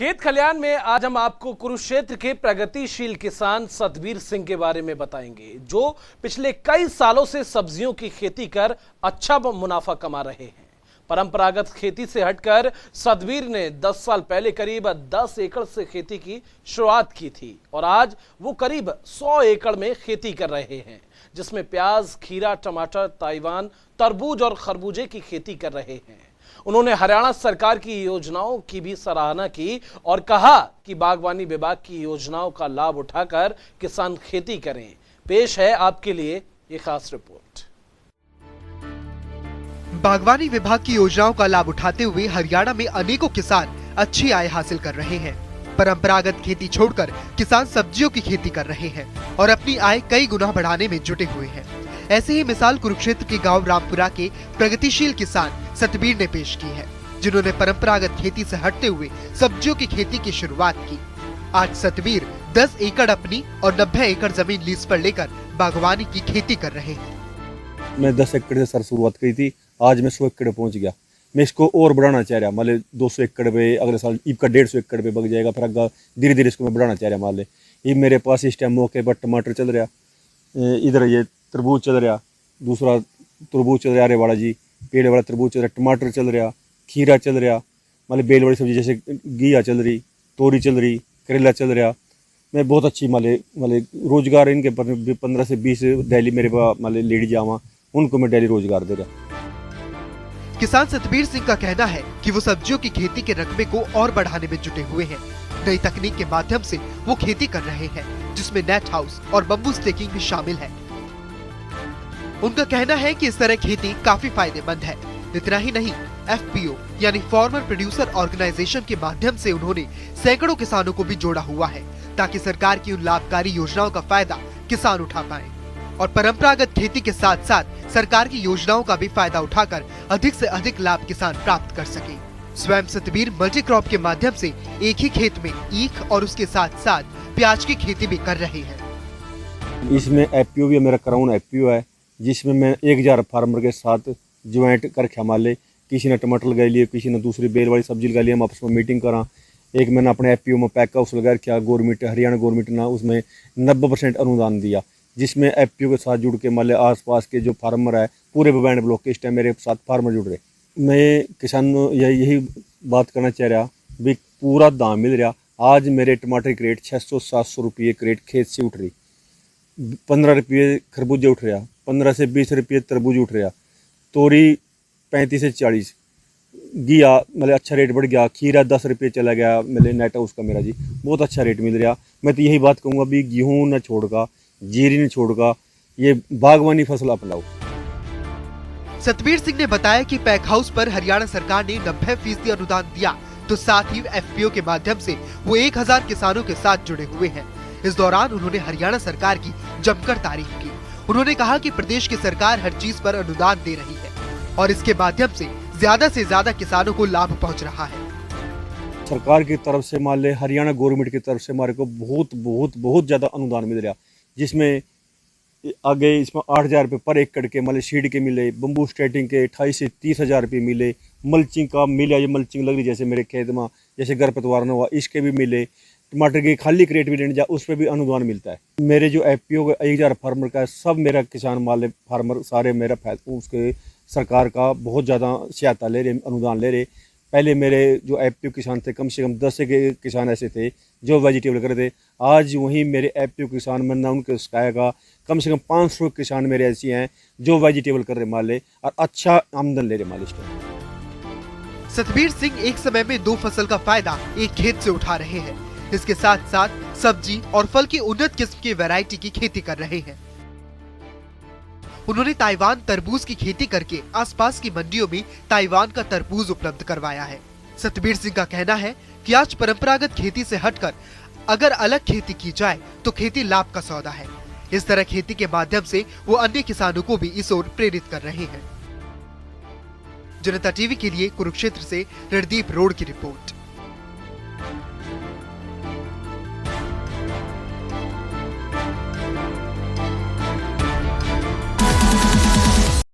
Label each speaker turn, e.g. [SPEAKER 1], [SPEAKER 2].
[SPEAKER 1] खेत खलियान में आज हम आपको कुरुक्षेत्र के प्रगतिशील किसान सतबीर सिंह के बारे में बताएंगे, जो पिछले कई सालों से सब्जियों की खेती कर अच्छा मुनाफा कमा रहे हैं। परंपरागत खेती से हटकर सतबीर ने 10 साल पहले करीब 10 एकड़ से खेती की शुरुआत की थी और आज वो करीब 100 एकड़ में खेती कर रहे हैं, जिसमें प्याज, खीरा, टमाटर, ताइवान, तरबूज और खरबूजे की खेती कर रहे हैं। उन्होंने हरियाणा सरकार की योजनाओं की भी सराहना की और कहा कि बागवानी विभाग की योजनाओं का लाभ उठाकर किसान खेती करें। पेश है आपके लिए ये खास रिपोर्ट।
[SPEAKER 2] बागवानी विभाग की योजनाओं का लाभ उठाते हुए हरियाणा में अनेकों किसान अच्छी आय हासिल कर रहे हैं। परंपरागत खेती छोड़कर किसान सब्जियों की खेती कर रहे हैं और अपनी आय कई गुना बढ़ाने में जुटे हुए हैं। ऐसे ही मिसाल कुरुक्षेत्र के गांव रामपुरा के प्रगतिशील किसान सतबीर ने पेश की है, जिन्होंने परंपरागत खेती से हटते हुए सब्जियों की खेती की शुरुआत की। आज सतबीर 10 एकड़ अपनी और 90 एकड़ जमीन लीज पर लेकर बागवानी की खेती कर रहे हैं।
[SPEAKER 3] मैं 10 एकड़ से सर शुरुआत की थी, आज मैं 100 एकड़ पहुंच गया। मैं इसको और बढ़ाना चाह रहा, मतलब 200 एकड़ पे अगले साल ईब का 150 एकड़ पे बग जाएगा। फिर अगर धीरे धीरे इसको मैं बढ़ाना चाह रहा। मान ले ये मेरे पास इस टाइम मौके पर टमाटर चल रहा, इधर ये तरबूज चल रहा, दूसरा तरबूज चल रहा, अरे वाला जी पेड़ वाला तरबूज चल रहा, टमाटर चल रहा, खीरा चल रहा, मतलब बेल वाली सब्जी जैसे घिया चल रही, तोरी चल रही, करेला चल रहा। मैं बहुत अच्छी मतलब रोजगार इनके 15 से 20 डेली मेरे पास मतलब लेडीज आवा, उनको मैं डेली रोजगार दे रहा।
[SPEAKER 2] किसान सतबीर सिंह का कहना है कि वो सब्जियों की खेती के रकबे को और बढ़ाने में जुटे हुए हैं। नई तकनीक के माध्यम से वो खेती कर रहे हैं, जिसमें नेट हाउस और बम्बू स्टेकिंग भी शामिल है। उनका कहना है कि इस तरह खेती काफी फायदेमंद है। इतना ही नहीं, FPO यानी फार्मर प्रोड्यूसर ऑर्गेनाइजेशन के माध्यम से उन्होंने सैकड़ों किसानों को भी जोड़ा हुआ है, ताकि सरकार की उन लाभकारी योजनाओं का फायदा किसान उठा पाए और परंपरागत खेती के साथ साथ सरकार की योजनाओं का भी फायदा उठाकर अधिक से अधिक लाभ किसान प्राप्त कर सके। स्वयं सतबीर मल्टी क्रॉप के माध्यम से एक ही खेत में ईख और उसके साथ साथ प्याज की खेती भी कर रहे हैं।
[SPEAKER 3] इसमें FPO भी मेरा क्राउन FPO है, जिसमें मैं 1000 फार्मर के साथ ज्वाइंट कर ख्याल ले, किसी ने टमाटर लगा लिए, किसी ने दूसरी बेल वाली सब्जी लगा ली। हम आपस में मीटिंग करा। एक मैंने अपने FPO में पैक हाउस लगा रखा, गवर्नमेंट हरियाणा गवर्नमेंट ने उसमें 90% अनुदान दिया, जिसमें FPO के साथ जुड़ के मान आस-पास के जो फार्मर है पूरे बबैंड ब्लॉक के इस टाइम मेरे साथ फार्मर जुड़ रहे। मैं किसानों यही बात करना चाह रहा भी पूरा दाम मिल रहा। आज मेरे टमाटर की रेट 600-700 रुपये क्रेट खेत से उठ रही, 15 रुपये खरबूजे उठ रहा, 15 से 20 रुपये तरबूज उठ रहा, तोरी 35 से 40, घिया मतलब अच्छा रेट बढ़ गया, खीरा 10 रुपये चला गया। मतलब नेट हाउस का मेरा जी बहुत अच्छा रेट मिल रहा। मैं तो यही बात कहूँगा भी गेहूँ न छोड़गा, जीरी न छोड़गा, ये बागवानी फसल अपनाओ।
[SPEAKER 2] सतबीर सिंह ने बताया कि पैक हाउस पर हरियाणा सरकार ने 90% अनुदान दिया, तो साथ ही FPO के माध्यम से वो 1000 किसानों के साथ जुड़े हुए हैं। इस दौरान उन्होंने हरियाणा सरकार की जमकर तारीफ की। उन्होंने कहा कि प्रदेश की सरकार हर चीज पर अनुदान दे रही है और इसके माध्यम से ज्यादा किसानों को लाभ पहुंच रहा है।
[SPEAKER 3] सरकार की तरफ से मान ले हरियाणा गवर्नमेंट की तरफ से हमारे को बहुत ज्यादा अनुदान मिल रहा, जिसमें आगे इसमें 8000 रुपये पर एकड़ के मतलब सीड के मिले, बम्बू स्टेटिंग के 28 से 30,000 रुपये मिले, मल्चिंग का मिला, ये मल्चिंग लग रही जैसे मेरे खेत में जैसे खरपतवार न हुआ इसके भी मिले, टमाटर की खाली क्रेट भी लेने जा उस पर भी अनुदान मिलता है। मेरे जो FPO का 1000 फार्मर का सब मेरा किसान माल फार्मर सारे मेरा उसके सरकार का बहुत ज़्यादा सहायता ले रहे, अनुदान ले रहे। पहले मेरे जो FPO किसान थे कम से कम 10 के किसान ऐसे थे जो वेजिटेबल कर रहे थे। आज वहीं मेरे FPO किसान मैंने उनके सिखाएगा, कम से कम 500 किसान मेरे ऐसे हैं जो वेजिटेबल कर रहे माले और अच्छा आमदन ले रहे माल इसके।
[SPEAKER 2] सतबीर सिंह एक समय में 2 फसल का फायदा एक खेत से उठा रहे हैं। इसके साथ साथ सब्जी और फल की उन्नत किस्म की वैरायटी की खेती कर रहे हैं। उन्होंने ताइवान तरबूज की खेती करके आसपास की मंडियों में ताइवान का तरबूज उपलब्ध करवाया है। सतबीर सिंह का कहना है कि आज परंपरागत खेती से हटकर अगर अलग खेती की जाए तो खेती लाभ का सौदा है। इस तरह खेती के माध्यम से वो अन्य किसानों को भी इस ओर प्रेरित कर रहे हैं। जनता टीवी के लिए कुरुक्षेत्र से रणदीप रोड की रिपोर्ट।